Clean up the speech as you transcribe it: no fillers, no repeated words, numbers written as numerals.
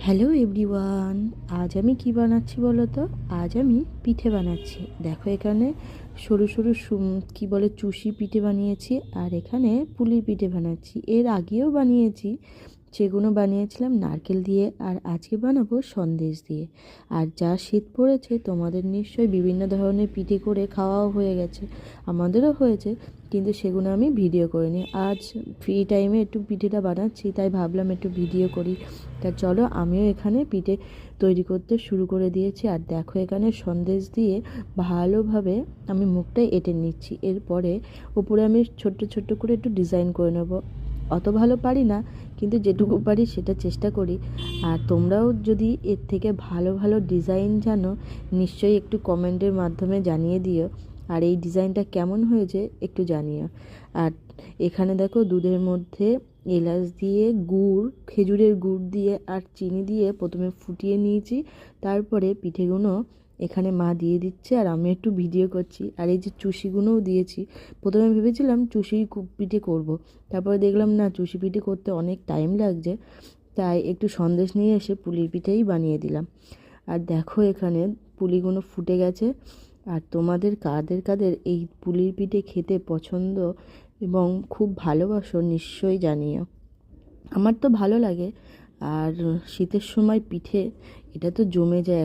Hello everyone, আজ আমি কি বানাচ্ছি বলো তো? আজ আমি পিঠে বানাচ্ছি। দেখো এখানে সরু সরু কি বলে চুষি পিঠে বানিয়েছি, আর এখানে পুলির পিঠে বানাচ্ছি। এর আগেও বানিয়েছি, সেগুলো বানিয়েছিলাম নারকেল দিয়ে, আর আজকে বানাবো সন্দেশ দিয়ে। আর যা শীত পড়েছে তোমাদের নিশ্চয়ই বিভিন্ন ধরনের পিঠে করে খাওয়াও হয়ে গেছে, আমাদেরও হয়েছে, কিন্তু সেগুলো আমি ভিডিও করিনি। আজ ফ্রি টাইমে একটু পিঠেটা বানাচ্ছি, তাই ভাবলাম একটু ভিডিও করি। তা চলো, আমিও এখানে পিঠে তৈরি করতে শুরু করে দিয়েছি। আর দেখো এখানে সন্দেশ দিয়ে ভালোভাবে আমি মুখটা এঁটে নিচ্ছি। এরপরে উপরে আমি ছোট্ট ছোট্ট করে একটু ডিজাইন করে নেব। অত ভালো পারি না, কিন্তু যেটুকু পারি সেটা চেষ্টা করি। আর তোমরাও যদি এর থেকে ভালো ভালো ডিজাইন জানো, নিশ্চয়ই একটু কমেন্টের মাধ্যমে জানিয়ে দিও। আর এই ডিজাইনটা কেমন হয়েছে একটু জানিও। আর এখানে দেখো দুধের মধ্যে এলাচ দিয়ে, গুড়, খেজুরের গুড় দিয়ে আর চিনি দিয়ে প্রথমে ফুটিয়ে নিয়েছি। তারপরে পিঠেগুলো এখানে মা দিয়ে দিচ্ছে, আর আমি একটু ভিডিও করছি। আর এই যে চুষিগুলোও দিয়েছি। প্রথমে ভেবেছিলাম চুষি পিঠে করব, তারপরে দেখলাম না, চুষি পিঠে করতে অনেক টাইম লাগছে, তাই একটু সন্দেশ নিয়ে এসে পুলির পিঠেই বানিয়ে দিলাম। আর দেখো এখানে পুলিগুলো ফুটে গেছে। আর তোমাদের কাদের কাদের এই পুলির পিঠে খেতে পছন্দ এবং খুব ভালোবাসো নিশ্চয়ই জানিও। আমার তো ভালো লাগে। আর শীতের সময় পিঠে এটা তো জমে যায়